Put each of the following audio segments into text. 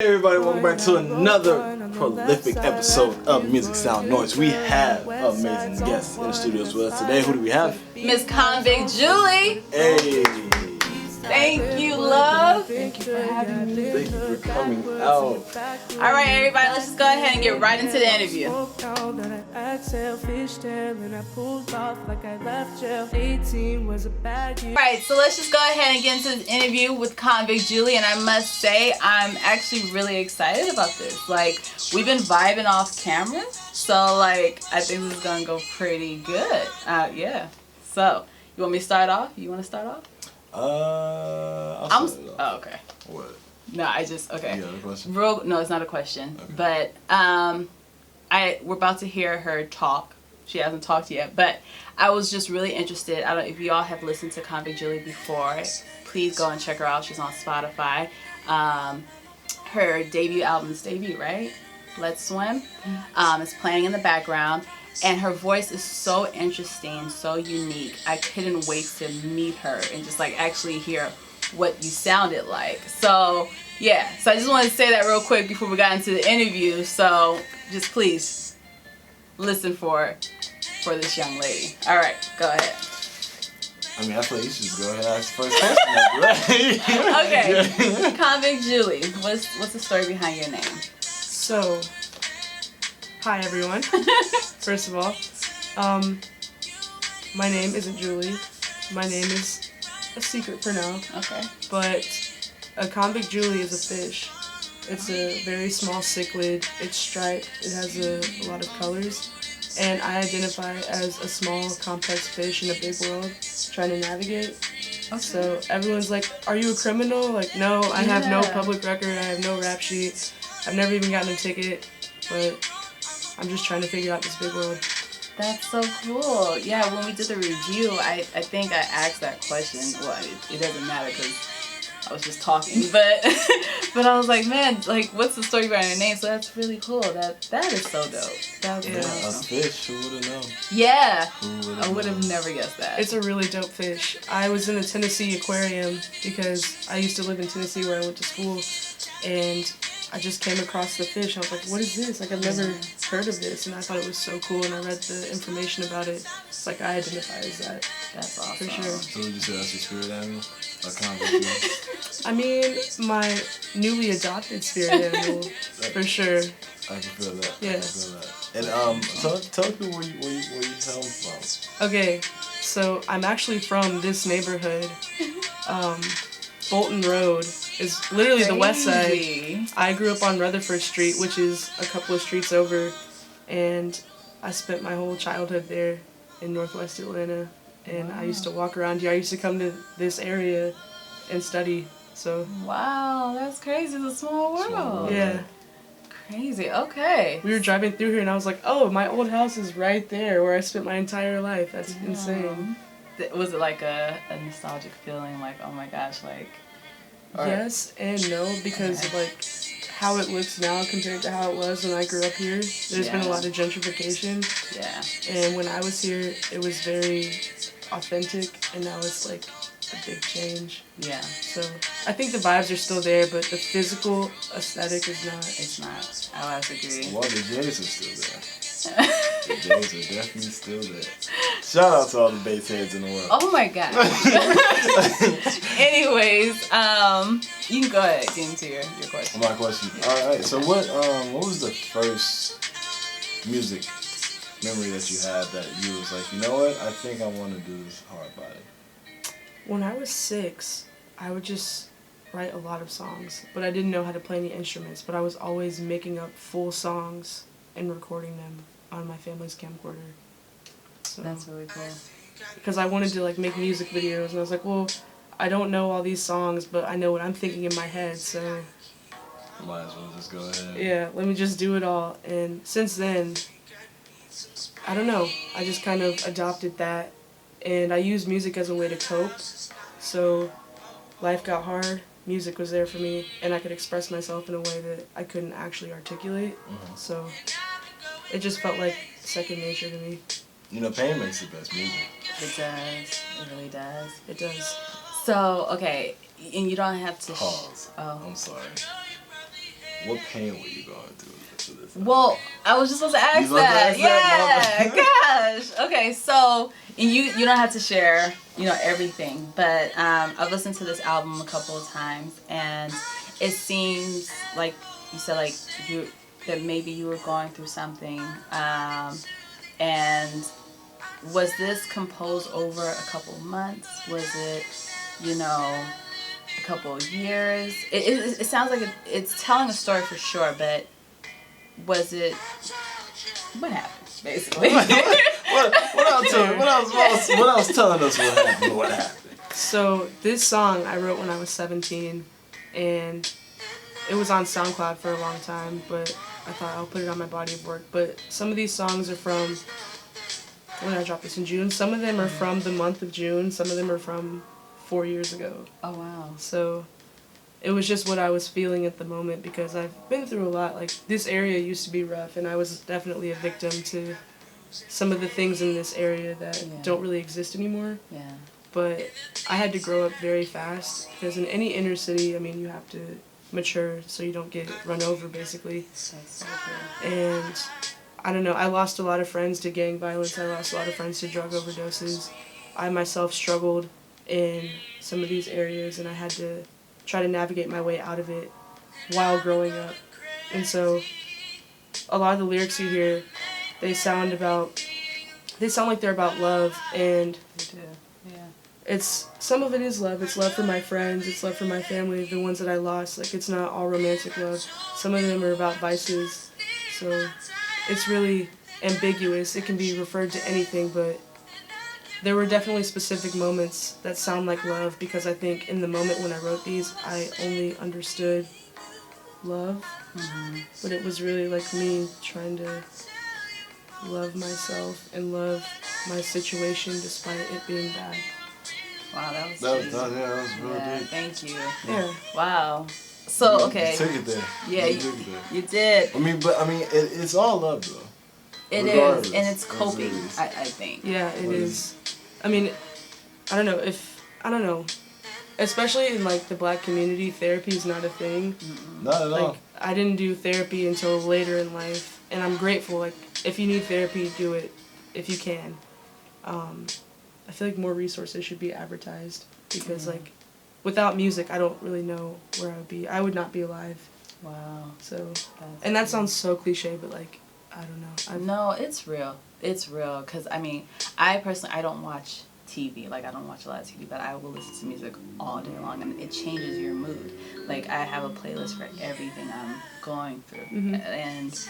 Hey everybody, welcome back to another prolific episode of Music Sound Noise. We have amazing guests in the studios with us today. Who do we have? Miss Convict Julie. Hey. Thank you, love. Thank you for having me. Thank you for coming out. Alright everybody, let's just go ahead and get right into the interview. Alright, so let's just go ahead and get into this interview with Convict Julie, and I must say I'm actually really excited about this. Like, we've been vibing off camera, so like I think this is gonna go pretty good. Yeah. So, you want me to start off? You want to start off? I'll start it off. Oh, okay. What? No, I just, okay. You got a question? No, it's not a question. Okay. But we're about to hear her talk. She hasn't talked yet, but I was just really interested. I don't know if y'all have listened to Convict Julie before. Please go and check her out. She's on Spotify. Her debut album's right? Let's Swim. Is playing in the background. And her voice is so interesting, so unique. I couldn't wait to meet her and just like actually hear what you sounded like. So yeah, so I just wanted to say that real quick before we got into the interview. So just please listen for this young lady. All right, go ahead. I mean, I feel like you should just go ahead and ask the first question. Right? Okay, Convict Julie, what's the story behind your name? So, hi everyone. First of all, my name isn't Julie. My name is a secret for now. Okay. But a Convict Julie is a fish. It's a very small cichlid. It's striped. It has a lot of colors. And I identify as a small, complex fish in a big world trying to navigate. Okay. So everyone's like, are you a criminal? Like, no, I have no public record. I have no rap sheet. I've never even gotten a ticket. But I'm just trying to figure out this big world. That's so cool. Yeah, when we did the review, I think I asked that question. Well, it doesn't matter because I was just talking, but but I was like, man, like, what's the story behind your name? So that's really cool. That is so dope. That was really A awesome. fish, who would have known? Yeah, I would known? have never guessed that. It's a really dope fish. I was in the Tennessee aquarium because I used to live in Tennessee where I went to school, and I just came across the fish. I was like, what is this? Like, I've never heard of this, and I thought it was so cool, and I read the information about it. It's like, I identify as that. That's awesome. For sure. So would you say that's your spirit animal? A convict? I mean, my newly adopted spirit animal, for sure. I can feel that. Yeah. I can feel that. And tell people where you hail from. Okay, so I'm actually from this neighborhood. Bolton Road is literally the west side. Crazy. I grew up on Rutherford Street, which is a couple of streets over, and I spent my whole childhood there in northwest Atlanta, and I used to walk around here. I used to come to this area and study, so. Wow, that's crazy. It's a small world. Small world. Yeah. Crazy. Okay. We were driving through here, and I was like, oh, my old house is right there where I spent my entire life. That's insane. Was it like a nostalgic feeling, like, oh my gosh, like? Or, Yes and no, because of like how it looks now compared to how it was when I grew up here. There's been a lot of gentrification, yeah. and when I was here, it was very authentic, and now it's like a big change. Yeah. So I think the vibes are still there, but the physical aesthetic is not. It's not. I would have to agree. Well, the J's are still there. The J's are definitely still there. Shout out to all the bass heads in the world. Oh my god. Anyways, you can go ahead and get into your question. My question. Alright, so what was the first music memory that you had that you was like, you know what, I think I want to do this hard body? When I was 6, I would just write a lot of songs, but I didn't know how to play any instruments, but I was always making up full songs and recording them on my family's camcorder. So, That's really cool. because I wanted to like make music videos, and I was like, well, I don't know all these songs, but I know what I'm thinking in my head, so Might as well just go ahead. yeah, let me just do it all. And since then, I don't know, I just kind of adopted that, and I use music as a way to cope. So life got hard, music was there for me, and I could express myself in a way that I couldn't actually articulate. So it just felt like second nature to me. You know, pain makes the best music. It does. It really does. It does. So, okay, and you don't have to... Pause. Oh. I'm sorry. what pain were you going through for this? Well, I was just supposed to ask that. Yeah, gosh. Okay, so and you don't have to share, everything, but I've listened to this album a couple of times, and it seems like you said that maybe you were going through something, and was this composed over a couple of months? Was it, a couple of years? It sounds like it's telling a story for sure, but was it, what happened, basically? What else telling us what happened? So this song I wrote when I was 17, and it was on SoundCloud for a long time, but I thought I'll put it on my body of work. But some of these songs are from, when did I drop this, in June? Some of them are from the month of June, some of them are from 4 years ago. Oh, wow. So it was just what I was feeling at the moment, because I've been through a lot. Like, this area used to be rough, and I was definitely a victim to some of the things in this area that don't really exist anymore. Yeah. But I had to grow up very fast, because in any inner city, you have to mature so you don't get run over, basically. That's so true. And I don't know, I lost a lot of friends to gang violence, I lost a lot of friends to drug overdoses. I myself struggled in some of these areas, and I had to try to navigate my way out of it while growing up. And so a lot of the lyrics you hear, they sound like they're about love, and They do. some of it is love. It's love for my friends, it's love for my family, the ones that I lost. Like, it's not all romantic love. Some of them are about vices. So it's really ambiguous. It can be referred to anything, but there were definitely specific moments that sound like love, because I think in the moment when I wrote these, I only understood love. Mm-hmm. But it was really like me trying to love myself and love my situation despite it being bad. Wow, that was really deep. Thank you. Yeah. Wow. So, okay. You took it there. Yeah, you took it there. You did. It's all love, though. It Regardless. is, and it's coping, It's I think. Yeah, it is. I don't know. Especially in, like, the black community, therapy is not a thing. Mm-mm. Not at all. Like, I didn't do therapy until later in life, and I'm grateful. Like, if you need therapy, do it if you can. I feel like more resources should be advertised, because, like, without music, I don't really know where I would be. I would not be alive. Wow. So, and that sounds so cliche, but, like, I don't know. No, it's real. It's real, because, I personally, I don't watch TV. Like, I don't watch a lot of TV, but I will listen to music all day long, and it changes your mood. Like, I have a playlist for everything I'm going through, and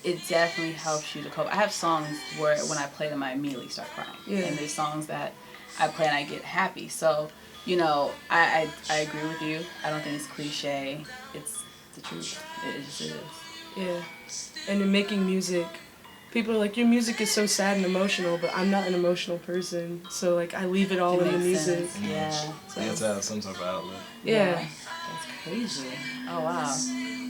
it definitely helps you to cope. I have songs where when I play them, I immediately start crying. Yeah. And there's songs that I play and I get happy. So, I agree with you. I don't think it's cliche. It's the truth. It just is. Yeah. And in making music, people are like, your music is so sad and emotional, but I'm not an emotional person. So, like, I leave it all in the music. Sense. Yeah. So you have to have some type of outlet. Yeah. That's crazy. Oh, wow.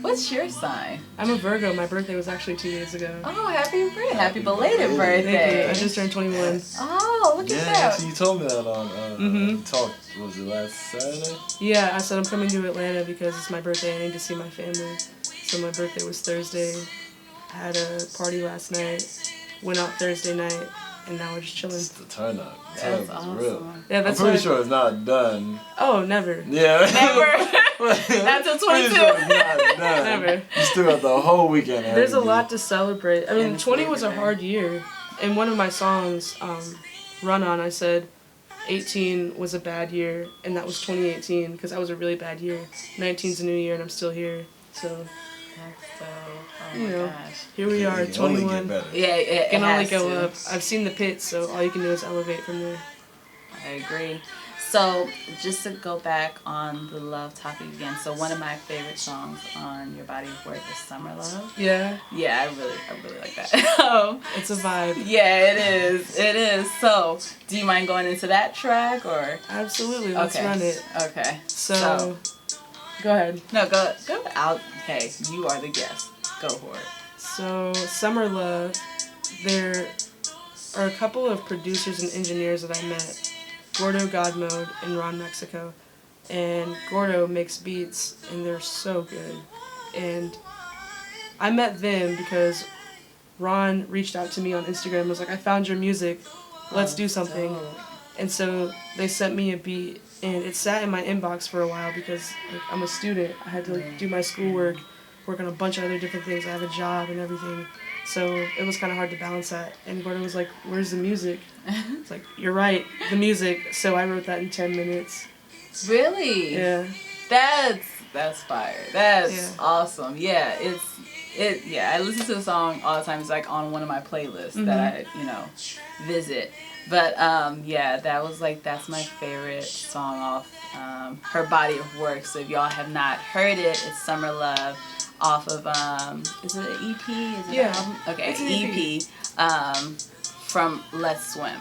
What's your sign? I'm a Virgo. My birthday was actually 2 days ago. Oh, happy birthday. Happy belated Thank birthday. you. I just turned 21. Oh, look at that. Yeah, so you told me that on Talk, was it last Saturday? Yeah, I said I'm coming to Atlanta because it's my birthday. I need to see my family. So my birthday was Thursday. I had a party last night. Went out Thursday night. And now we're just chilling. It's the turn up. The turn That's up is awesome. real. Yeah, that's I'm pretty sure it's not done. Oh, never. Yeah. Never. Not till 22. Pretty sure it's not done. Never. You still got the whole weekend. ahead There's a of you. lot to celebrate. I mean, And 20 it's was a later. hard year. In one of my songs, Run On, I said 18 was a bad year, and that was 2018, because that was a really bad year. 19's a new year, and I'm still here. So, That's so, oh you my know, gosh. here we are, It can only get 21. better. Yeah, it Can only has go to. up. I've seen the pits, so all you can do is elevate from there. I agree. So, just to go back on the love topic again, so one of my favorite songs on your body of work is Summer Love. Yeah, Yeah, I really like that. it's a vibe. Yeah, it is. So, do you mind going into that track, or? Absolutely, let's Okay. run it. Okay. So, go ahead. No, go out. Okay, you are the guest. Go for it. So, Summer Love, there are a couple of producers and engineers that I met, Gordo God Mode and Ron Mexico. And Gordo makes beats, and they're so good. And I met them because Ron reached out to me on Instagram and was like, I found your music, let's do something. Dope. And so they sent me a beat, and it sat in my inbox for a while because like, I'm a student. I had to like, do my schoolwork, work on a bunch of other different things. I have a job and everything. So it was kind of hard to balance that. And Gordon was like, where's the music? It's like, you're right, the music. So I wrote that in 10 minutes. Really? Yeah. That's fire. That's Yeah. awesome. Yeah, I listen to the song all the time. It's like on one of my playlists that I, visit. But that's my favorite song off her body of work. So if y'all have not heard it, it's Summer Love off of is it an EP? Is it an album? Okay, it's an EP from Let's Swim.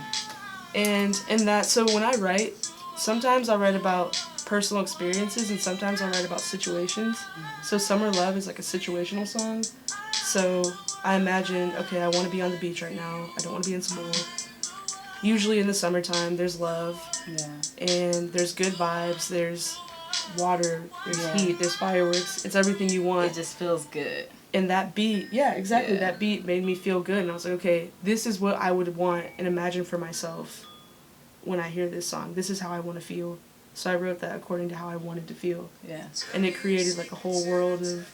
And in that, so when I write, sometimes I write about personal experiences and sometimes I write about situations. So Summer Love is like a situational song. So I imagine, okay, I want to be on the beach right now. I don't want to be in school. Usually in the summertime, there's love. Yeah. And there's good vibes. There's water. There's heat. There's fireworks. It's everything you want. It just feels good. And that beat, that beat made me feel good. And I was like, okay, this is what I would want and imagine for myself when I hear this song. This is how I want to feel. So I wrote that according to how I wanted to feel. Yeah. And it created like a whole world of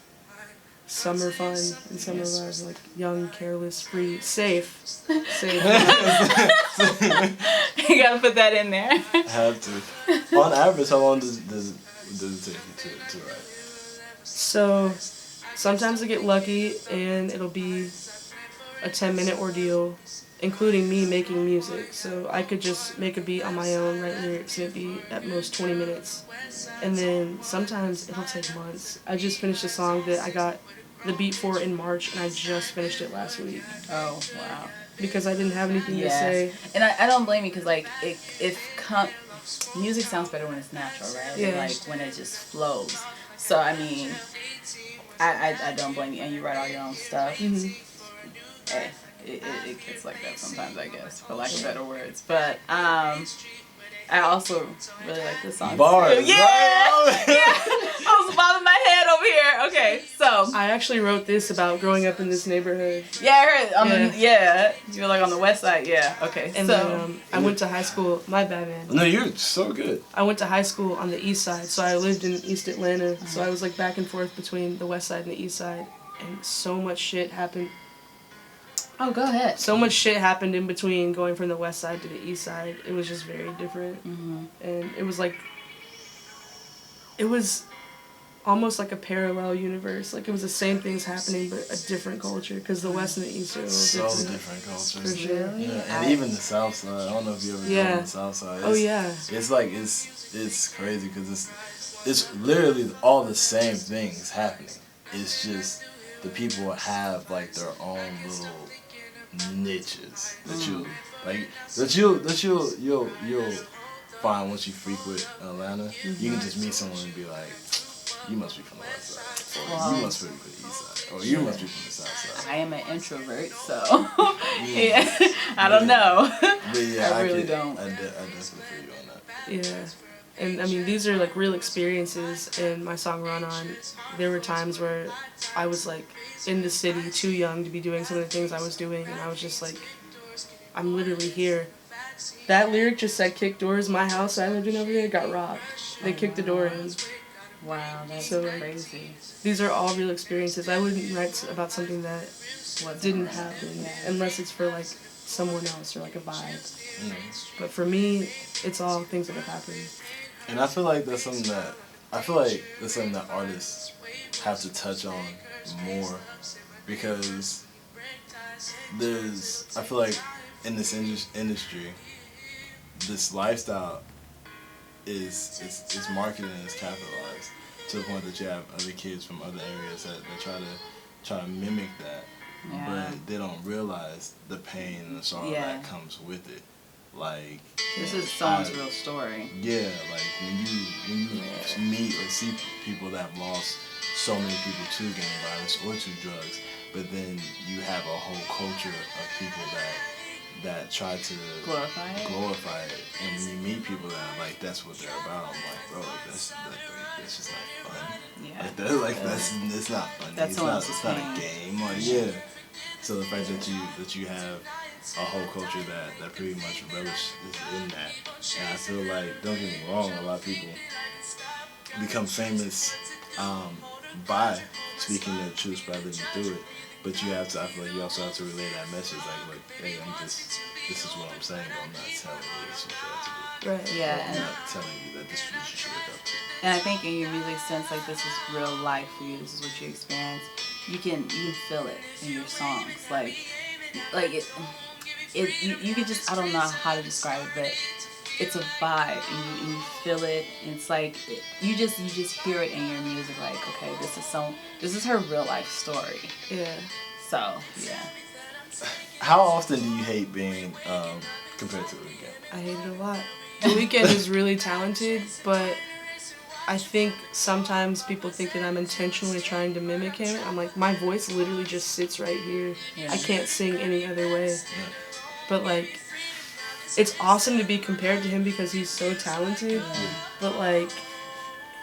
summer fun and summer love, like young, careless, free, safe. You gotta put that in there. Have to. On average, how long does it take you to write? So sometimes I get lucky and it'll be a 10-minute ordeal, including me making music. So I could just make a beat on my own, write lyrics, and it'd be at most 20 minutes. And then sometimes it'll take months. I just finished a song that I got the beat for in March, and I just finished it last week. Oh, wow. Because I didn't have anything to say. And I don't blame you, because like music sounds better when it's natural, right? Yeah. And, like when it just flows. So I mean, I don't blame you, and you write all your own stuff. Hey, it gets like that sometimes, I guess, for lack of better words. But I also really like this song. Bars, too. Yeah, right? I was bobbing my head over here. Okay, so I actually wrote this about growing up in this neighborhood. yeah, I heard. You were like on the west side. Yeah. Okay. And so then I went to high school. My bad, man. No, you're so good. I went to high school on the east side, so I lived in East Atlanta. So I was like back and forth between the west side and the east side, and so much shit happened. oh, go ahead. So much shit happened in between going from the west side to the east side. It was just very different. And it was like, it was almost like a parallel universe. Like it was the same things happening, but a different culture. Because the west and the east are a little So different. different cultures. For sure. Really? Yeah, and even the south side. I don't know if you ever gone to the south side. Oh yeah. It's like it's crazy because it's literally all the same things happening. It's just the people have like their own little niches that you'll find once you frequent Atlanta. You can just meet someone and be like, you must be from the west side, or you must be from the east side, or you must be from the south side. I am an introvert, so I don't know. But yeah, I really don't. I definitely feel you on that. Yeah. And I mean, these are like real experiences. In my song Run On, there were times where I was like in the city, too young to be doing some of the things I was doing, and I was just like, I'm literally here. That lyric just said kick doors. My house I lived in over there got robbed. They kicked the door in. Wow, that's So, like, crazy. These are all real experiences. I wouldn't write about something that didn't happen unless it's for like someone else or like a vibe. But for me, it's all things that have happened. And I feel like that's something that artists have to touch on more, because I feel like in this industry, this lifestyle is marketed and is capitalized to the point that you have other kids from other areas that try to mimic that, but they don't realize the pain and the sorrow that comes with it. Like, this is someone's real story. Yeah, like when you meet or see people that have lost so many people to gang violence or to drugs, but then you have a whole culture of people that that try to glorify it. And when you meet people that like that's what they're about, I'm like, bro, like that's just not fun. Yeah. That's it's not funny. That's It's not a game. Like yeah. So the fact that you have a whole culture that pretty much relishes in that, and I feel like, don't get me wrong, a lot of people become famous by speaking their truth, by living through it. But I feel like you also have to relay that message, like, look, hey, this is what I'm saying, but I'm not telling you this is what you have to do. Right. Yeah. I'm not telling you that this is what you should look up to. And I think in your music sense, like this is real life for you. This is what you experience. You can feel it in your songs, like you could just, I don't know how to describe it, but it's a vibe, and you feel it. And it's like you just hear it in your music, like, okay, this is her real life story. Yeah. So yeah. How often do you hate being compared to The Weeknd? I hate it a lot. The Weeknd is really talented, but I think sometimes people think that I'm intentionally trying to mimic him. I'm like, my voice literally just sits right here. Yeah. I can't sing any other way. But like, it's awesome to be compared to him because he's so talented. Yeah. But like,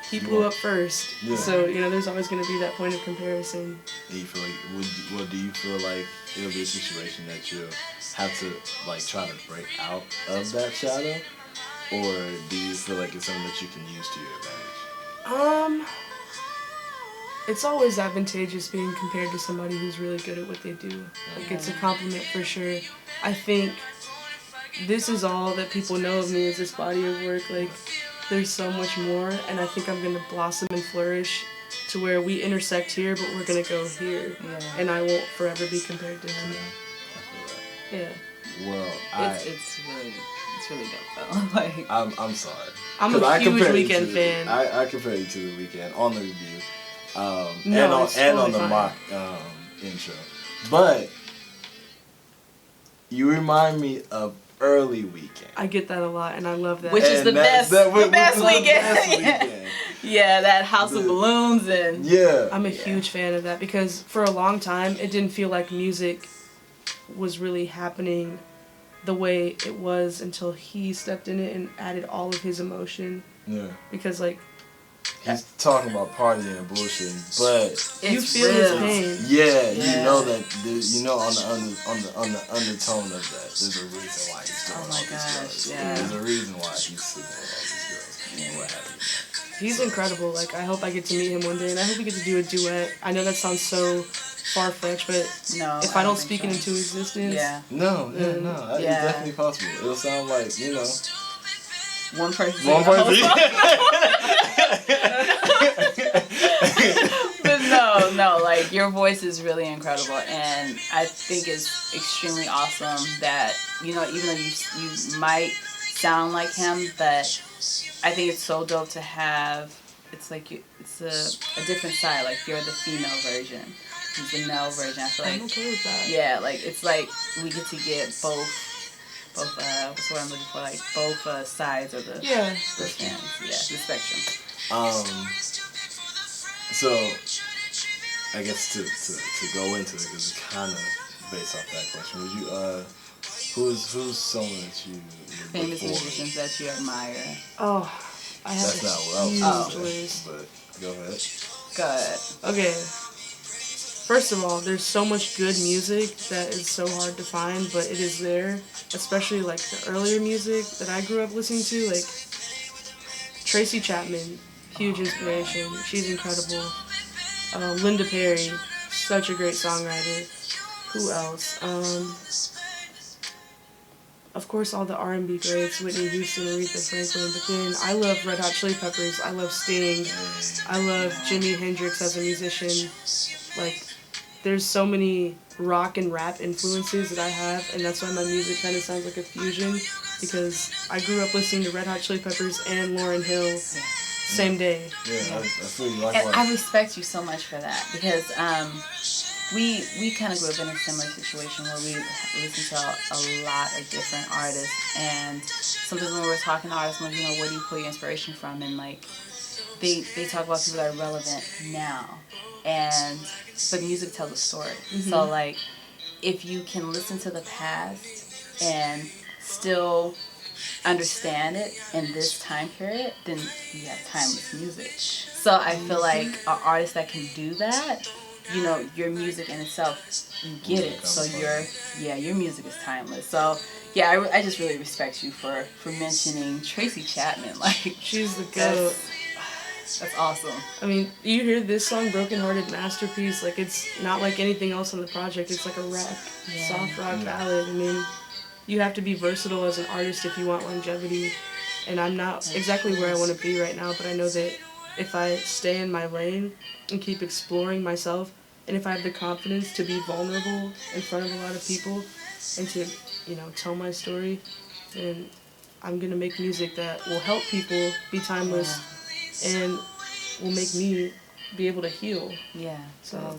he blew up first. Yeah. So, there's always going to be that point of comparison. Do you feel like, do you feel like it'll be a situation that you'll have to like try to break out of that shadow? Or do you feel like it's something that you can use to your advantage? It's always advantageous being compared to somebody who's really good at what they do. Like, it's a compliment for sure. I think this is all that people know of me, is this body of work. Like, there's so much more, and I think I'm gonna blossom and flourish to where we intersect here, but we're gonna go here. Yeah. And I won't forever be compared to him. Yeah. Well, it's really dope though. Like, I'm sorry. I'm a huge Weeknd fan. I compare you to The Weeknd on the review, No, and on the totally mock intro. But you remind me of early Weeknd. I get that a lot, and I love that. Which is the best Weeknd. Weeknd. Yeah, that House of Balloons and Yeah. I'm a huge fan of that because for a long time it didn't feel like music was really happening the way it was until he stepped in it and added all of his emotion. Yeah. Because like, he's talking about partying and bullshit, but you feel his pain. Yeah, you know that. On the undertone of that, there's a reason why he's doing all these girls. Yeah. There's a reason why he's sleeping with all these girls and what have you. He's incredible. Like, I hope I get to meet him one day, and I hope we get to do a duet. I know that sounds so far-fetched, but no, if I don't speak it into existence, no, it's definitely possible. It'll sound like one person. But no, like, your voice is really incredible, and I think it's extremely awesome that, even though you might sound like him, but I think it's so dope to have, it's like, it's a different side, like, you're the female version, he's the male version. I feel like, I'm okay with that. yeah, like, it's like, we get to get both what's what I'm looking for, like, both sides of the the spectrum. So, I guess to go into it, because it's kind of based off that question, would you, who's someone that you Famous musicians that you admire? Oh, I have That's not what I was huge list. but go ahead. Good. Okay. First of all, there's so much good music that is so hard to find, but it is there. Especially like the earlier music that I grew up listening to, like Tracy Chapman, huge inspiration. She's incredible. Linda Perry, such a great songwriter. Who else? Of course, all the R&B greats, Whitney Houston, Aretha Franklin. But then I love Red Hot Chili Peppers. I love Sting. I love Jimi Hendrix as a musician. Like, there's so many rock and rap influences that I have, and that's why my music kind of sounds like a fusion, because I grew up listening to Red Hot Chili Peppers and Lauryn Hill same day. Yeah, I feel you likewise. And I respect you so much for that, because we kind of grew up in a similar situation where we listen to a lot of different artists, and sometimes when we're talking to artists, like, where do you pull your inspiration from, and like they talk about people that are relevant now, but music tells a story. Mm-hmm. So like, if you can listen to the past and still understand it in this time period, then you have timeless music. So I feel like an artist that can do that, you know, your music in itself, you get it. So your music is timeless. So yeah, I just really respect you for mentioning Tracy Chapman. Like, she's the goat. That's awesome. I mean, you hear this song, Broken Hearted Masterpiece, like it's not like anything else on the project. It's like a rock, soft rock ballad. I mean, you have to be versatile as an artist if you want longevity. And I'm not exactly where I want to be right now, but I know that if I stay in my lane and keep exploring myself, and if I have the confidence to be vulnerable in front of a lot of people and to, you know, tell my story, then I'm going to make music that will help people be timeless and will make me be able to heal. Yeah. So,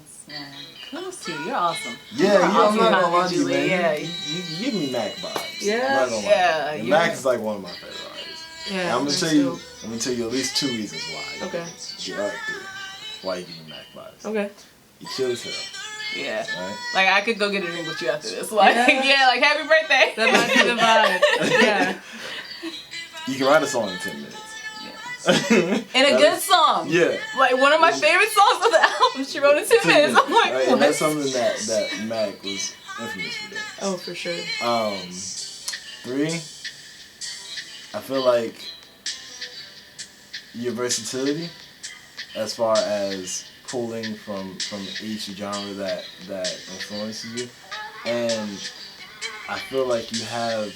kudos to you. You're awesome. Yeah, I'm not gonna lie to you, Julie, man. You give me Mac vibes. Yeah. I'm not gonna lie. Yeah, And you're- Mac is like one of my favorite artists. yeah. And I'm gonna tell you at least 2 reasons why. Okay. Yeah, 3. Why you give me Mac vibes. Okay. You chill as hell. Yeah. Right? Like, I could go get a drink with you after this. Like, Yeah. like, happy birthday. That might be the vibe. Yeah. You can write a song in 10 minutes. And a good song. Yeah. Like, one of my favorite songs of the album, she wrote in 10 minutes. I'm like, Right? what? And that's something that Mac was infamous for doing. Oh, for sure. 3, I feel like your versatility as far as pulling from each genre that influences you, and I feel like you have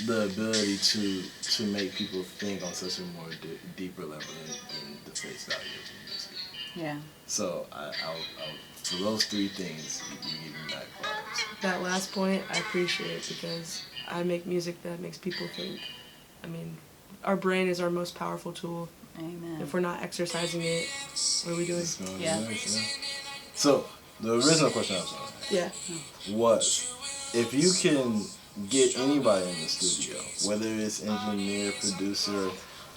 the ability to make people think on such a more deeper level than the face value of the music. Yeah. So I'll for those 3 things, you give me Mac vibes. That last point, I appreciate because I make music that makes people think. I mean, our brain is our most powerful tool. Amen. If we're not exercising it, what are we doing? Yeah. So the original question I was going to Yeah. was, if you can get anybody in the studio, whether it's engineer, producer,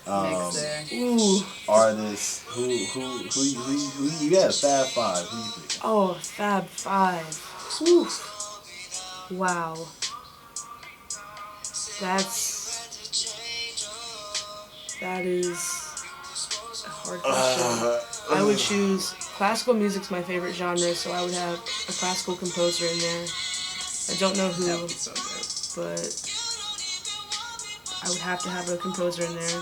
Mixer. Ooh. artist, who you got? Fab 5. Who you think? Oh, Fab 5. Ooh. Wow. That is a hard question. I would choose, classical music's my favorite genre, so I would have a classical composer in there. I don't know That would who, be so good. but I would have to have a composer in there.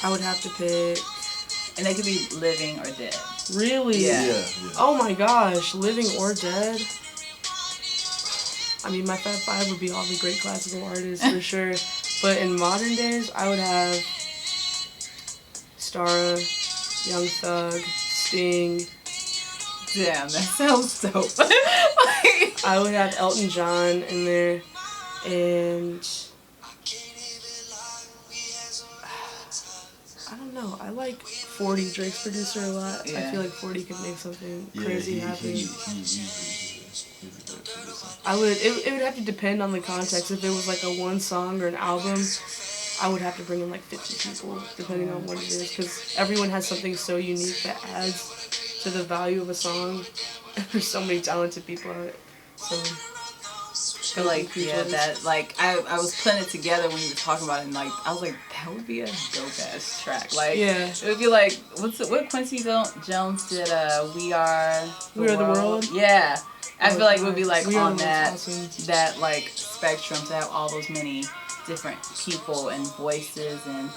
I would have to pick, And they could be living or dead. really? Yeah. Oh my gosh, living or dead? I mean, my Fab 5 would be all the great classical artists for sure. But in modern days, I would have Stara, Young Thug, Sting. Damn, that sounds dope. I would have Elton John in there. And I don't know. I like 40, Drake's producer, a lot. I Yeah. feel like 40 could make something Yeah, crazy happen. he's a good producer. It would have to depend on the context. If it was like a one song or an album, I would have to bring in like 50 people, depending on what it is, because everyone has something so unique that adds to the value of a song. There's so many talented people on it. So, But like, yeah, that, like, I was putting it together when you were talking about it, and like, I was like, that would be a dope ass track. Like, yeah. it would be like, what Quincy Jones did, We Are We Are the World? Yeah. I feel like it would be like We Are on the World's that, awesome. that like spectrum to have all those many different people and voices, and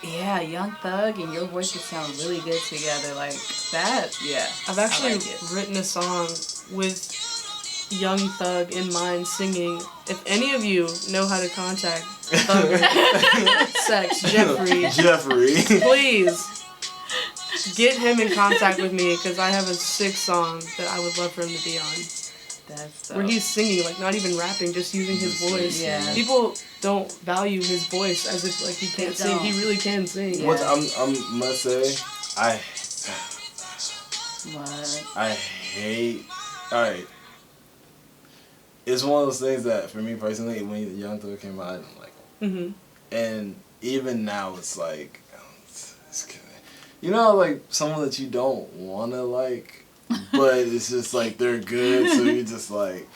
yeah, Young Thug and your voices sound really good together. Like that, yeah. I've actually I like it. written a song with Young Thug in mind singing. If any of you know how to contact Thugger, Sex, Jeffrey, please get him in contact with me, because I have a sick song that I would love for him to be on. That's Where he's singing, like not even rapping, just using his voice. Yeah. People don't value his voice as if like he can't They sing. don't. He really can sing. Yeah. What I must say, What? I hate. Alright. It's one of those things that, for me personally, when Young Thug came out, I didn't like him. Mm-hmm. And even now, it's like, it's kinda, you know, like someone that you don't want to like, but it's just like they're good, so you're just like,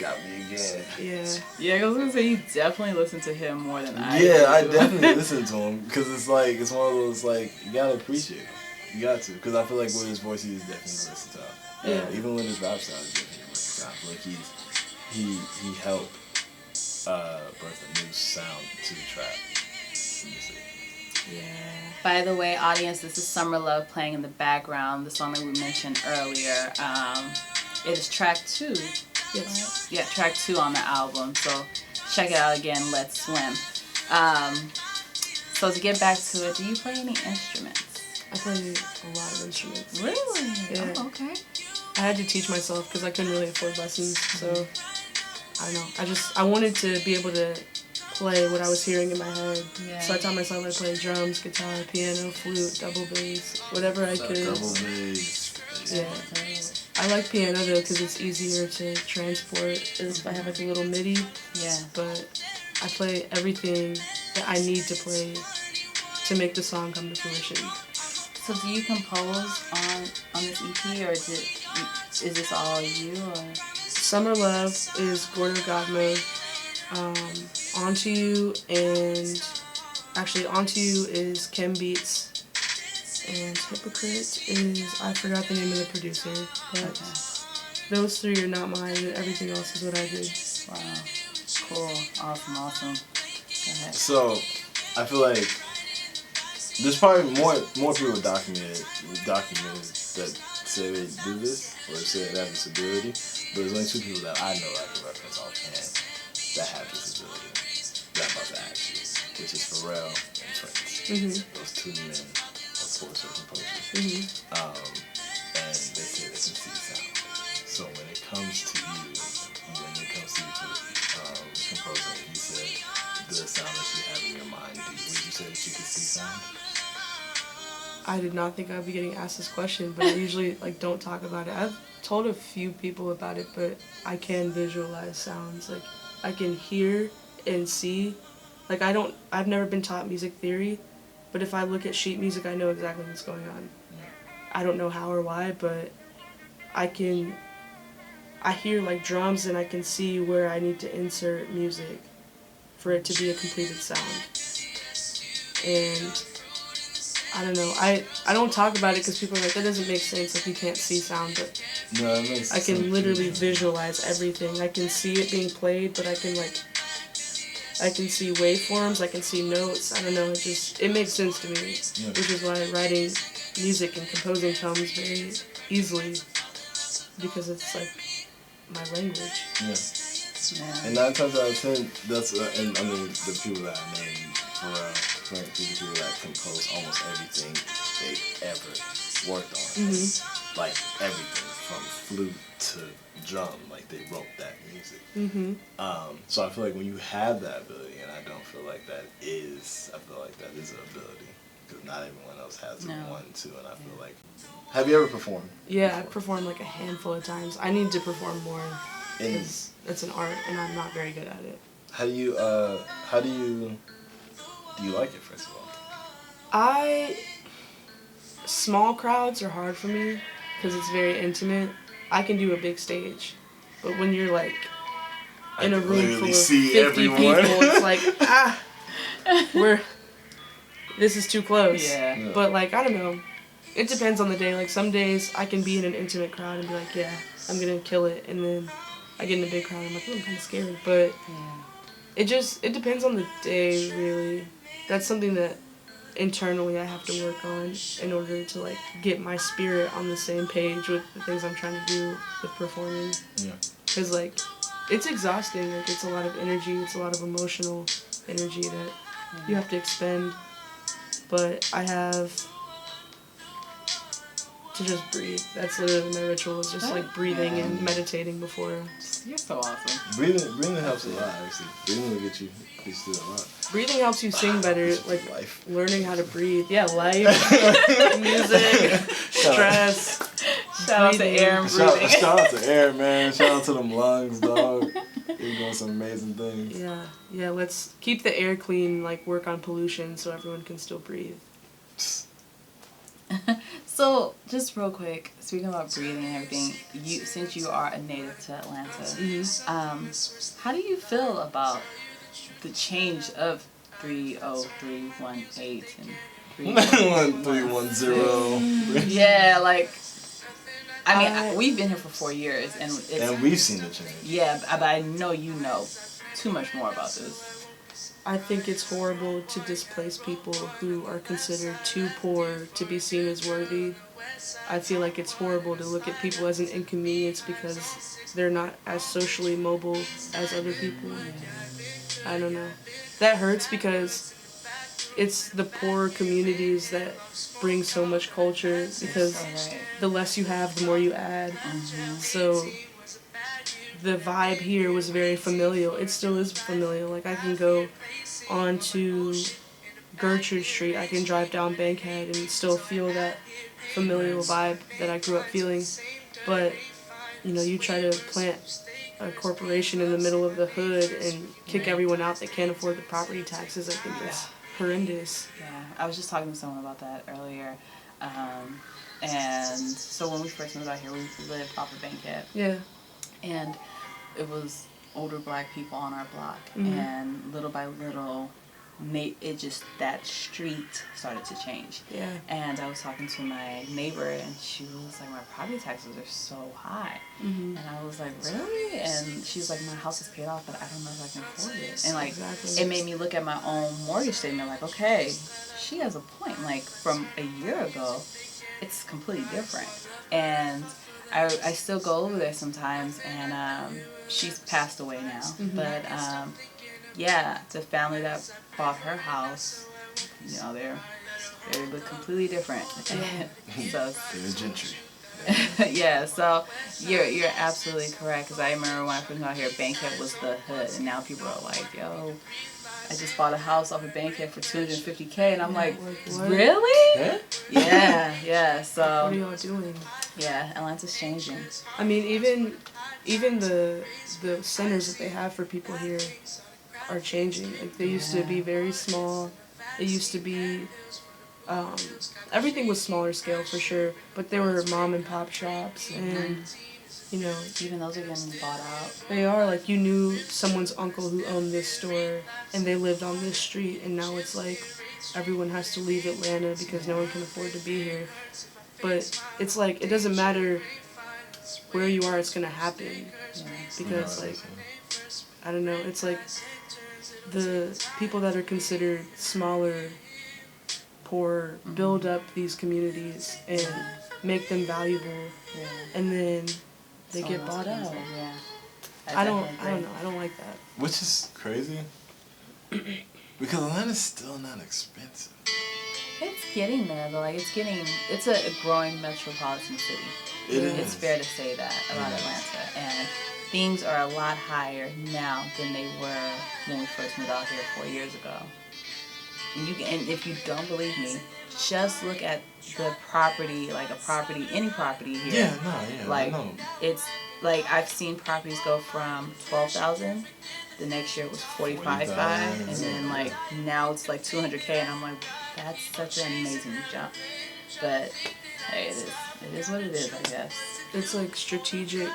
got me again. Yeah. Yeah, I was gonna say you definitely listen to him more than I do. Yeah, I definitely listen to him because it's like it's one of those like you gotta appreciate him. You got to, because I feel like with his voice he's definitely versatile. Yeah. And even with his rap style, he's definitely versatile. I feel like he helped birth a new sound to the trap music. Yeah. By the way, audience, this is Summer Love playing in the background. The song that we mentioned earlier. It is track 2. Yes. Yeah, track 2 on the album. So check it out again. Let's Swim. So to get back to it, do you play any instruments? I play a lot of instruments. Really? Yeah. Oh, okay. I had to teach myself because I couldn't really afford lessons. So I don't know. I wanted to be able to play what I was hearing in my head. Yeah. So I taught myself to play drums, guitar, piano, flute, double bass, whatever I could. Double bass. Yeah. I like piano though because it's easier to transport if I have like a little MIDI. Yeah. But I play everything that I need to play to make the song come to fruition. So do you compose on this EP, or is this all you, or? Summer Love is Gordo God Mode. Onto You and actually Onto You is Kim Beats, and Hypocrite is, I forgot the name of the producer, but those 3 are not mine and everything else is what I did. Wow. Cool. Awesome. Go ahead. So, I feel like there's probably more people documented that say they do this or say they have this ability, but there's only 2 people that I know I can reference offhand that have this ability that I'm about to ask you, which is Pharrell and Twins. Those 2 men, of course, are composers. And they say they can see sound. So when it comes to you, composing, you said the sound that you have in your mind, would you say that you can see sound? I did not think I'd be getting asked this question, but I usually don't talk about it. I've told a few people about it, but I can visualize sounds. Like I can hear and see. Like I've never been taught music theory, but if I look at sheet music, I know exactly what's going on. I don't know how or why, but I hear like drums and I can see where I need to insert music for it to be a completed sound. And I don't know, I don't talk about it because people are like, that doesn't make sense, like you can't see sound, but no, it makes I can sense. literally visualize everything. I can see it being played, but I can see waveforms, I can see notes, I don't know, it makes sense to me, which is why writing music and composing comes very easily, because it's like my language. Yeah. And 9 times out of 10, that's and I mean the people that I named for people that compose almost everything they ever worked on, like everything from flute to drum, like they wrote that music. So I feel like when you have that ability, and I don't feel like that is, I feel like that is an ability because not everyone else has one too, and I feel like. Have you ever performed? Yeah, I've performed like a handful of times. I need to perform more because it's an art and I'm not very good at it. How do you like it, first of all? Small crowds are hard for me because it's very intimate. I can do a big stage, but when you're like in a room full of 50 everyone. people, it's like, this is too close. Yeah. But like, I don't know. It depends on the day. Like some days I can be in an intimate crowd and be like, yeah, I'm gonna kill it, and then I get in a big crowd and I'm like, oh, I'm kind of scared. But it depends on the day, really. That's something that internally I have to work on in order to like get my spirit on the same page with the things I'm trying to do with performing. Yeah. Because like, it's exhausting. Like it's a lot of energy. It's a lot of emotional energy that you have to expend. But I have to just breathe. That's literally my ritual, is just like breathing and meditating before. You're so awesome. Breathing helps a lot, actually. Breathing will get you through a lot. Breathing helps you sing better, like life. learning how to breathe. Yeah, life, music, stress. Shout out to air and breathing. Shout out to air, man. Shout out to them lungs, dog. You're doing some amazing things. Yeah, let's keep the air clean, like work on pollution so everyone can still breathe. So, just real quick, speaking about breathing and everything, since you are a native to Atlanta, how do you feel about the change of 30318 and 1310. Yeah, like, I mean, we've been here for 4 years, and we've seen the change. Yeah, but I know you know too much more about this. I think it's horrible to displace people who are considered too poor to be seen as worthy. I feel like it's horrible to look at people as an inconvenience because they're not as socially mobile as other people. I don't know. That hurts because it's the poorer communities that bring so much culture because the less you have, the more you add. So the vibe here was very familial. It still is familial. Like, I can go on to Gertrude Street, I can drive down Bankhead and still feel that familial vibe that I grew up feeling. But, you know, you try to plant a corporation in the middle of the hood and kick everyone out that can't afford the property taxes. I think that's horrendous. Yeah, I was just talking to someone about that earlier. And so when we first moved out here, we lived off of Bankhead. Yeah. And it was older black people on our block. And little by little, that street started to change. Yeah. And I was talking to my neighbor, and she was like, my property taxes are so high. And I was like, really? And she was like, my house is paid off, but I don't know if I can afford it. And like, it made me look at my own mortgage statement, like, okay, she has a point. Like, from a year ago, it's completely different. And I still go over there sometimes, and she's passed away now. But yeah, the family that bought her house, you know, they look completely different. So They're gentry. yeah, so you're absolutely correct. Because I remember when I first moved out here, Bankhead was the hood, and now people are like, yo, I just bought a house off of Bankhead for $250K, and I'm like, really? Yeah. So what are y'all doing? Yeah, Atlanta's changing. I mean, even the centers that they have for people here are changing. Like, they used to be very small. It used to be everything was smaller scale for sure, but there were mom and pop shops, and you know, even those are getting bought out. They are, like, you knew someone's uncle who owned this store and they lived on this street, and now it's like everyone has to leave Atlanta because no one can afford to be here. But it's like, it doesn't matter where you are, it's gonna happen. Because like, I don't know, it's like the people that are considered smaller, poor, build up these communities and make them valuable, and then they get bought out. Yeah. I don't know. I don't like that. Which is crazy. Because Atlanta's still not expensive. It's getting there though. Like, it's a growing metropolitan city. It's fair to say that about Atlanta. And things are a lot higher now than they were when we first moved out here 4 years ago. And if you don't believe me, just look at the property, like any property here. Like, it's like, I've seen properties go from $12,000, the next year it was $45,500, and then like now it's like $200K, and I'm like, that's such an amazing jump. But hey, it is what it is, I guess. It's like strategic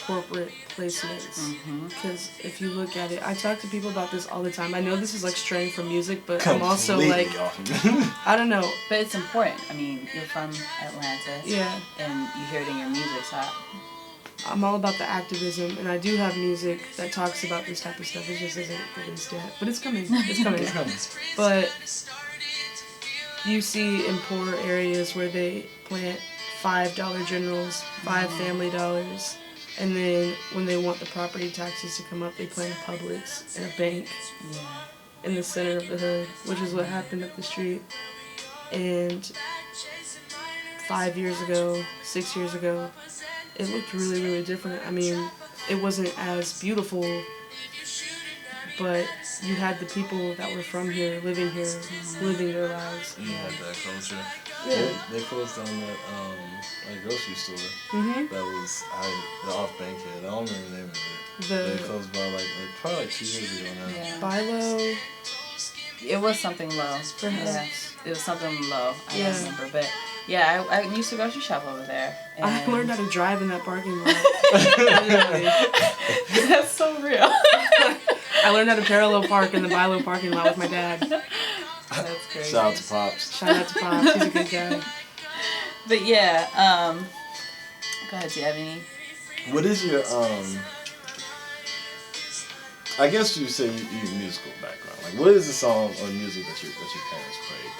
corporate placements, because if you look at it, I talk to people about this all the time. I know this is like straying from music, but I'm also like, I don't know, but it's important. I mean, you're from Atlanta, and you hear it in your music, so I'm all about the activism, and I do have music that talks about this type of stuff. It just isn't released yet, but it's coming. It's coming. But you see in poor areas where they plant $5 generals, 5 family dollars, and then when they want the property taxes to come up, they plant a Publix and a bank in the center of the hood, which is what happened up the street. And 5 years ago, 6 years ago, it looked really, really different. I mean, it wasn't as beautiful, but you had the people that were from here, living their lives. You had that culture. Yeah. They closed down that grocery store that was off Bankhead. I don't remember the name of it. They closed by probably like 2 years ago now. Yeah. Bilo. It was something low. Perhaps. Yeah. It was something low. I don't remember, but Yeah, I used to grocery shop over there. And I learned how to drive in that parking lot. That's so real. I learned how to parallel park in the Bilo parking lot with my dad. That's crazy. Shout out to Pops. Shout out to Pops. He's a good guy. But yeah, go ahead. Do you have any? What is your I guess you say your musical background. Like, what is the song or music that your parents played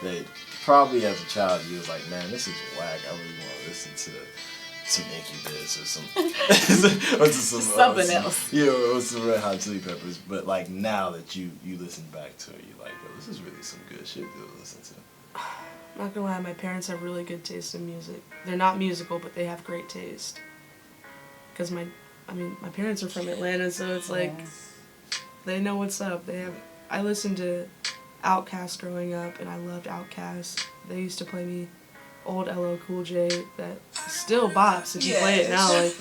that probably as a child you was like, man, this is whack. I really want to listen to some Incubus or some or to something else. Yeah, or some Red Hot Chili Peppers. But like now that you listen back to it, you're like, bro, this is really some good shit to listen to. I'm not gonna lie, my parents have really good taste in music. They're not musical, but they have great taste. Because my parents are from Atlanta, so it's like, they know what's up. I listened to Outkast growing up, and I loved Outkast. They used to play me old LL Cool J that still bops if you play it now. Like,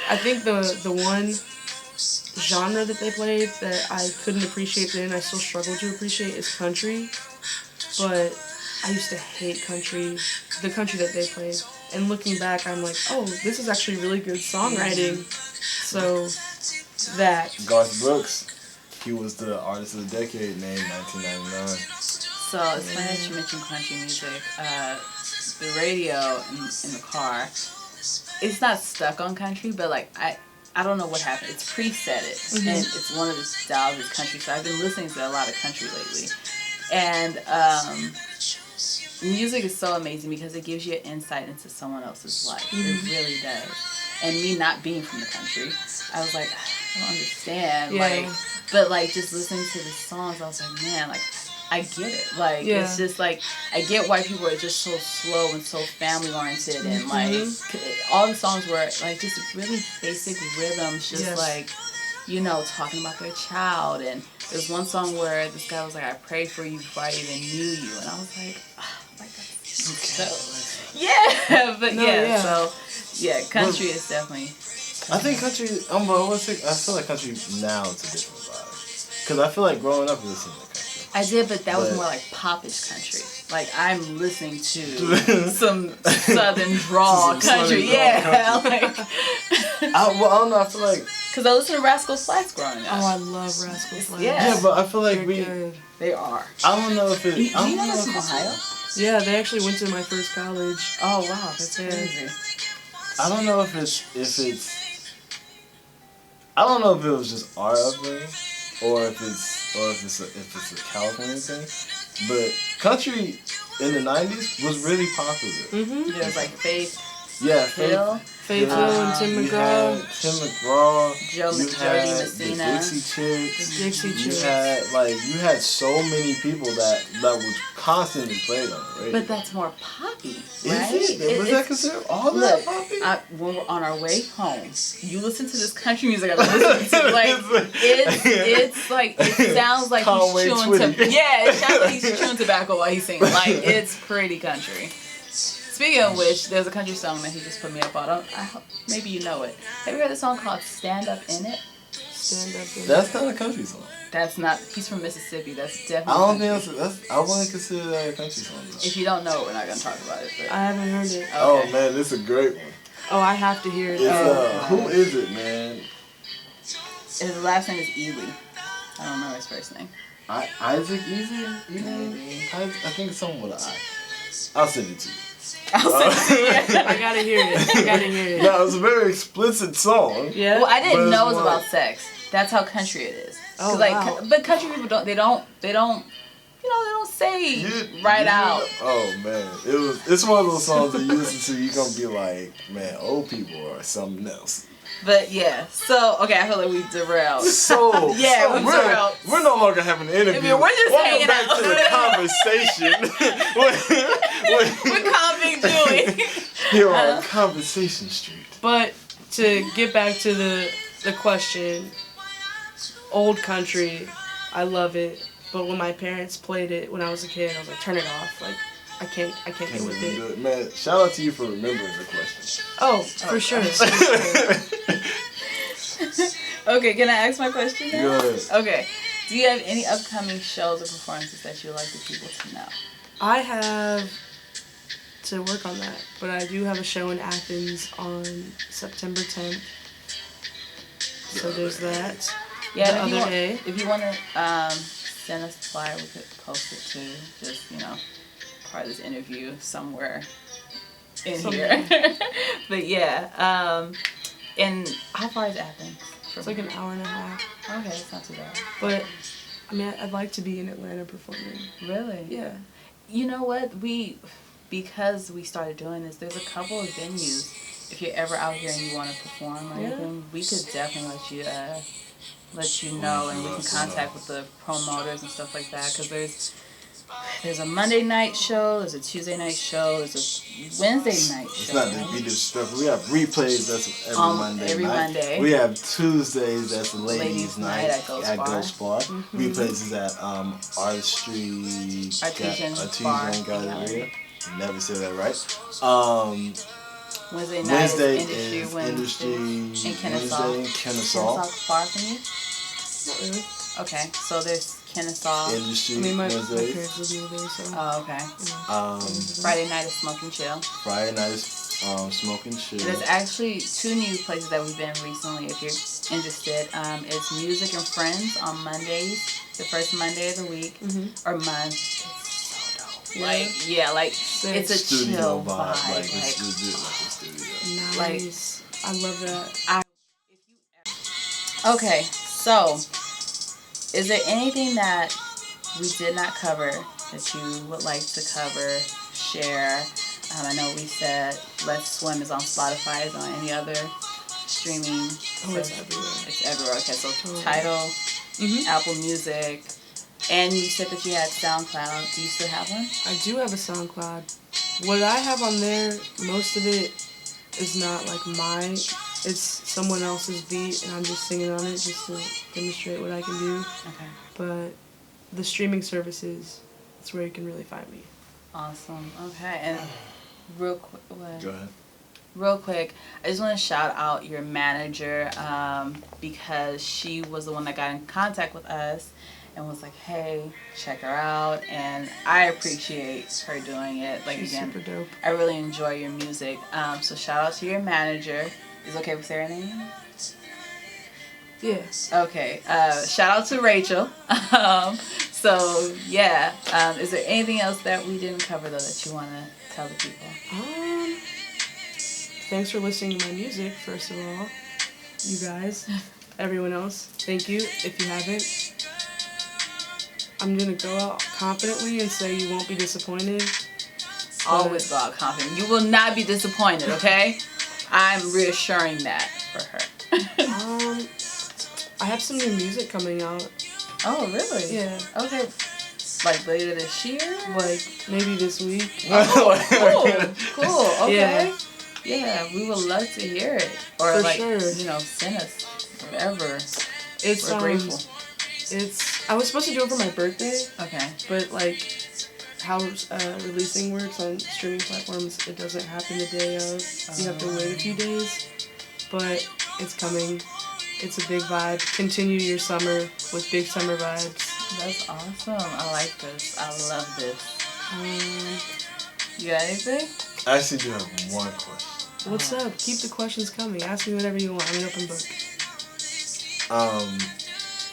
I think the one genre that they played that I couldn't appreciate then, I still struggle to appreciate, is country. But I used to hate country, the country that they played. And looking back, I'm like, oh, this is actually really good songwriting. So, that. Garth Brooks, he was the artist of the decade named 1999. So it's funny that you mentioned country music. The radio in the car, it's not stuck on country, but like I don't know what happened. It's preset and it's one of the styles of country. So I've been listening to a lot of country lately, and music is so amazing because it gives you an insight into someone else's life. It really does. And me not being from the country, I was like, I don't understand. Yeah. Like, but like just listening to the songs, I was like, man, like I get it. Like it's just like I get why people are just so slow and so family oriented and like all the songs were like just really basic rhythms, just like, you know, talking about their child. And there's one song where this guy was like, I prayed for you before I even knew you, and I was like, oh my god. So, country is definitely. I think country. I feel like country now is a different vibe. Cause I feel like growing up listening to country. I did, but that was more like popish country. Like I'm listening to some southern drawl country. Like. I don't know. I feel like. Cause I listened to Rascal Flatts growing up. Oh, I love Rascal Flatts. Yeah, but I feel like they are. I don't know if it. Do you know that's from Ohio? Yeah, they actually went to my first college. Oh wow, that's crazy. I don't know if it's. I don't know if it was just our upbringing, or if it's a California thing. But country in the '90s was really popular. There was like Faith. Yeah, Faith Hill and Tim McGraw. Tim McGraw. Jody Messina. The Dixie Chicks. You had so many people that was constantly played on the radio. But that's more poppy, right? Is it? Was that considered all that poppy? When we're on our way home, you listen to this country music I'm listening to. Like it's like it sounds like he's chewing tobacco. Yeah, it sounds like he's chewing tobacco while he's singing. Like it's pretty country. Speaking of which, there's a country song that he just put me up on. Maybe you know it. Have you heard a song called Stand Up In It? Stand Up In It. That's not a country song. That's not. He's from Mississippi. That's definitely. I don't think I wouldn't consider that a country song. Though. If you don't know it, we're not gonna talk about it. But. I haven't heard it. Okay. Oh man, this is a great one. Oh, I have to hear it. Who is it, man? His last name is Ely. I don't know his first name. Isaac Easy? Maybe. I think it's someone with an I. I'll send it to you. I gotta hear it. No, it's a very explicit song. Yeah. Well, I didn't know it was about sex. That's how country it is. Oh, wow. But country people don't say out. Oh man, it's one of those songs that you listen to, you're gonna be like, man, old people are something else. But yeah, so okay, I feel like we derailed. So yeah, we derailed. We're no longer having an interview. I mean, we're just hanging back out. to the conversation. We're Convict Julie. Here on Conversation Street. But to get back to the question, old country, I love it. But when my parents played it when I was a kid, I was like, turn it off. Like, I can't get with it. Man, shout out to you for remembering the question. Oh, for sure. Okay, can I ask my question now? Go ahead. Okay. Do you have any upcoming shows or performances that you would like the people to know? I have to work on that. But I do have a show in Athens on September 10th. So there's that. Yeah, the other day. If you want to send us a flyer, we could post it too. Just, part of this interview somewhere in here. But yeah, and how far is Athens? It's like an hour and a half. Okay, it's not too bad. But, I mean, I'd like to be in Atlanta performing. Really? Yeah. You know what? Because we started doing this, there's a couple of venues. If you're ever out here and you want to perform or anything, we could definitely let you know, and we can contact with the promoters and stuff like that. Because there's a Monday night show, there's a Tuesday night show, there's a Wednesday night show. It's not to be disrespectful. We have replays. That's every Monday. We have Tuesdays. That's the ladies' night at Ghost Bar. Replays is at Artistry Galleria. Never said that right. Wednesday is Industry in Kennesaw. Kennesaw. Far from you? Not really. Okay, so there's Kennesaw. Industry. I mean, my Wednesdays. parents live near there, so. Oh, okay. Friday night is Smoke and Chill. Friday night is Smoke and Chill. There's actually 2 new places that we've been recently, if you're interested. It's Music and Friends on Mondays, the first Monday of the week, or month. It's it's a studio chill vibe. vibe. It's legit like a studio. Nice. I love that. Okay, so is there anything that we did not cover that you would like to cover, share? I know we said Let's Swim is on Spotify. Is on any other streaming? It's everywhere. It's everywhere. Okay, so Tidal, Apple Music, and you said that you had SoundCloud. Do you still have one? I do have a SoundCloud. What I have on there, most of it is not like mine. It's someone else's beat, and I'm just singing on it just to demonstrate what I can do. Okay. But the streaming services, that's where you can really find me. Awesome. Okay, and real quick. Go ahead. Real quick, I just want to shout out your manager because she was the one that got in contact with us and was like, hey, check her out. And I appreciate her doing it. Like, She's again, super dope. I really enjoy your music. So shout out to your manager. Is it okay if we say her name? Yeah. Okay. Shout out to Rachel. So, yeah. Is there anything else that we didn't cover, though, that you want to tell the people? Thanks for listening to my music, first of all. You guys. Everyone else, thank you. If you haven't, I'm going to go out confidently and say you won't be disappointed. Always go out confident. You will not be disappointed, okay? I'm reassuring that for her. I have some new music coming out. Oh, really? Yeah. Okay. Like later this year? Like, maybe this week. Oh, cool. Okay. Yeah. Yeah, we would love to hear it. Or For like, sure. Send us whatever. It's We're grateful. I was supposed to do it for my birthday, Okay. but like how releasing works on streaming platforms, it doesn't happen the day of. You have to wait a few days, but it's coming. It's a big vibe. Continue your summer with big summer vibes. That's awesome. I like this. I love this. You got anything? I actually do have one question. What's up? Keep the questions coming. Ask me whatever you want. I'm an open book.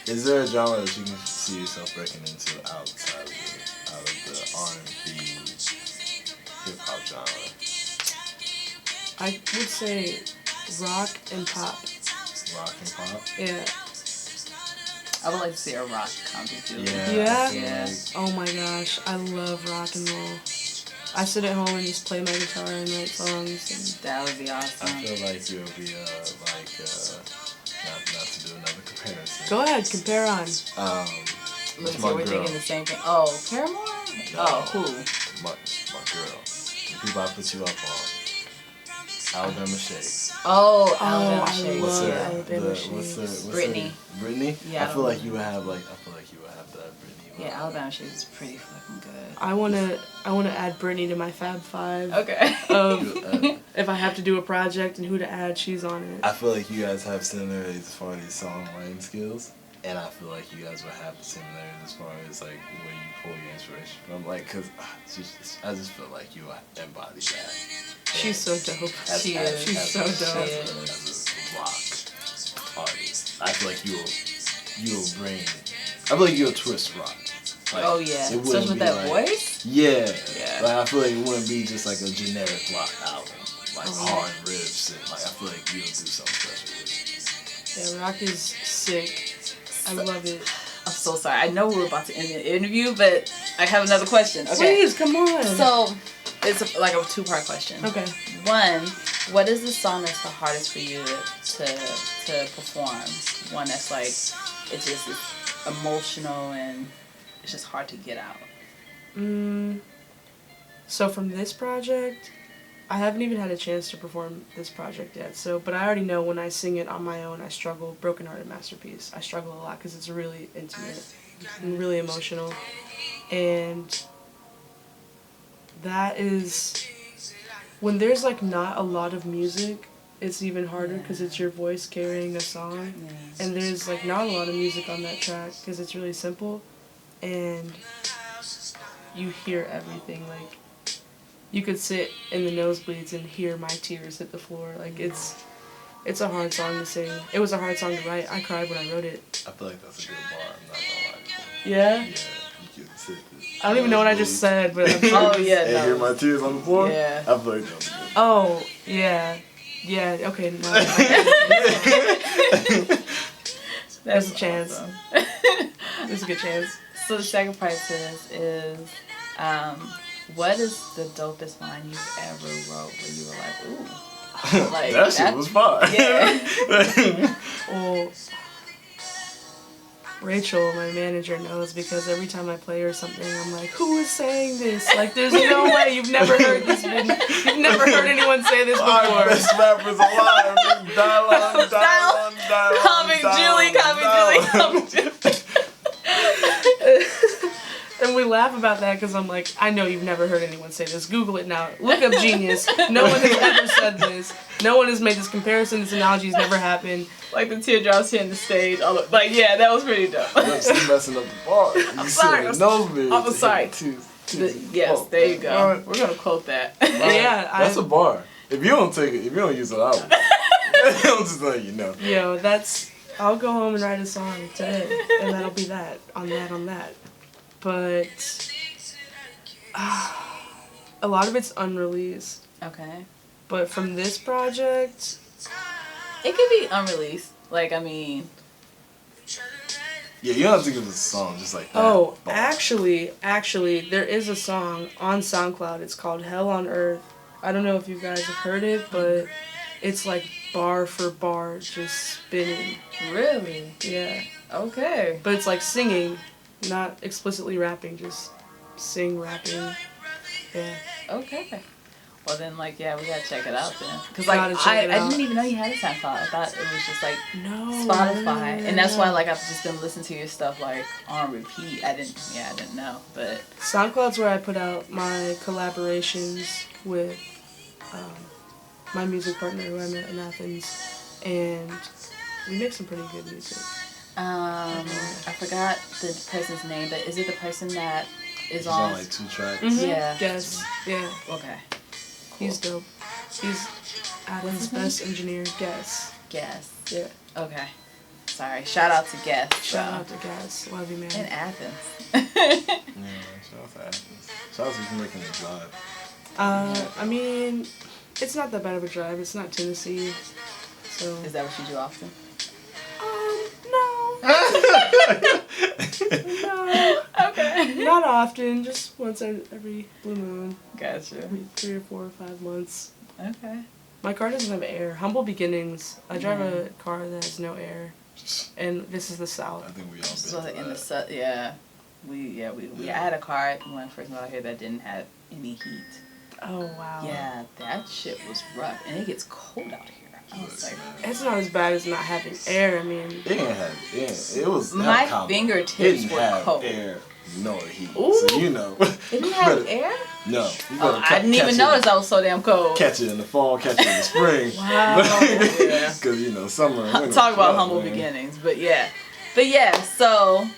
Is there a genre that you can see yourself breaking into outside of the R&B hip hop genre? I would say rock and pop. Rock and pop? Yeah. I would like to see a rock Convict. Yeah? Yeah. Oh my gosh, I love rock and roll. I sit at home and just play my guitar and write songs. That would be awesome. I feel like you'll be not to do another comparison. Go ahead, compare on. What's So my we're girl? thinking the same thing. Oh, Paramore? No. Oh, who? My girl. The people I put you up on. Alabama Shakes. Oh, I Alabama Shakes. love What's Alabama her? Shakes. Brittany. Brittany? Yeah, I feel like you would have that Brittany. Yeah, Alabama Shakes is pretty fucking good. I wanna add Brittany to my Fab Five. Okay. Of if I have to do a project and who to add, she's on it. I feel like you guys have similarities as far as these songwriting skills. and I feel like you guys would have the similarities as far as like where you pull your inspiration from. Like, cause I just feel like you embody that. She's so dope. She is. She's so dope. As a rock artist, I feel like you'll bring. I feel like you'll twist rock. Like, oh yeah, especially with that voice. Yeah. Yeah. Like I feel like it wouldn't be just like a generic rock album, like hard riffs and like I feel like you'll do something special with it. Yeah, rock is sick. I love it. I'm so sorry. I know we're about to end the interview, but I have another question. Okay. Please, come on. So, it's like a two-part question. Okay. One, what is the song that's the hardest for you to perform? One that's like, it's just emotional and it's just hard to get out. So from this project, I haven't even had a chance to perform this project yet. But I already know when I sing it on my own, I struggle. Broken Hearted Masterpiece. I struggle a lot because it's really intimate and really emotional, and that is when there's like not a lot of music. It's even harder because it's your voice carrying a song, and there's like not a lot of music on that track because it's really simple, and you hear everything. Like, you could sit in the nosebleeds and hear my tears hit the floor. Like, it's a hard song to sing. It was a hard song to write. I cried when I wrote it. I feel like that's a good bar. I'm not gonna lie to you. Yeah? Yeah, you can sit. I don't even know what I just said, but I'm Oh yeah, And hear my tears on the floor. Yeah. I feel like that's good. Oh, yeah. Yeah, okay. No. There's a chance. Awesome. There's a good chance. So the second part to this is, what is the dopest line you've ever wrote where you were like, ooh, like that shit was fun. Yeah. Well, Rachel, my manager, knows because every time I play her something, I'm like, who is saying this? Like, there's no way you've never heard this. You've never heard anyone say this before. Our best rappers alive. Dial on. Comic Julie. And we laugh about that because I'm like, I know you've never heard anyone say this. Google it now. Look up Genius. No one has ever said this. No one has made this comparison. This analogy has never happened. Like the teardrops hitting the stage. Like, yeah, that was pretty dope. You're messing up the bar. I'm sorry. I'm sorry. Yes, there you go. Right. We're going to quote that. Yeah, that's a bar. If you don't take it, if you don't use it, I will. I'm just letting you know. Yo, I'll go home and write a song today, and that'll be that. On that. But a lot of it's unreleased. Okay. But from this project, it could be unreleased. Like, I mean, Yeah, you don't have to give us a song just like that. oh, bar. actually, there is a song on SoundCloud. It's called Hell on Earth. I don't know if you guys have heard it, but it's like bar for bar, just spinning. really? Yeah. Okay. But it's like singing, not explicitly rapping, just rapping. Yeah. Okay. Well then, like, yeah, we gotta check it out then. Cause Gotta like check it I out. didn't even know you had a SoundCloud. I thought it was just like No. Spotify, and that's why like I've just been listening to your stuff like on repeat. I didn't know, but SoundCloud's where I put out my collaborations with my music partner who I met in Athens, and we make some pretty good music. I forgot the person's name, but is it the person that is She's on? on like 2 tracks. Mm-hmm. Yeah. Guess. Yeah. Okay. He's dope. He's Athens' best engineer. Guess. Guess. Yeah. Okay. Sorry. Shout out to Guess. Shout out to Guess. Love you, man. In Athens. Yeah, shout out to Athens. Shout out to you making the drive. I mean, it's not that bad of a drive. It's not Tennessee, so. Is that what you do often? No. Okay. Not often. Just once every blue moon. Gotcha. Every 3 or 4 or 5 months. Okay. My car doesn't have air. Humble beginnings. I drive a car that has no air, and this is the I South. think we all So been in through the yeah, we I had a car when I first moved out here that didn't have any heat. Oh wow. Yeah, that shit was rough, and it gets cold out here. I was like, It's not as bad as not having air. I mean. It didn't have, it was my that combo. fingertips It didn't were have cold. air, no heat. Ooh. So you know. It didn't have air? No. You Oh, I didn't even notice I was so damn cold. Catch it in the fall, catch it in the spring. Wow. Yeah. Because, you know, summer and winter. Talk about was humble man. beginnings, but yeah. But yeah, so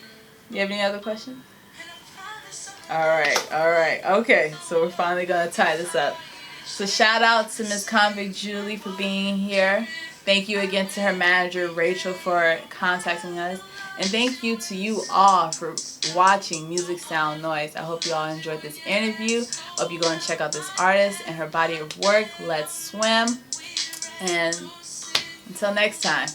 you have any other questions? Alright. Okay, so we're finally gonna tie this up. So shout out to Miss Convict Julie for being here. Thank you again to her manager Rachel for contacting us. And thank you to you all for watching Music Sound Noise. I hope you all enjoyed this interview. Hope you go and check out this artist and her body of work. Let's swim. And until next time.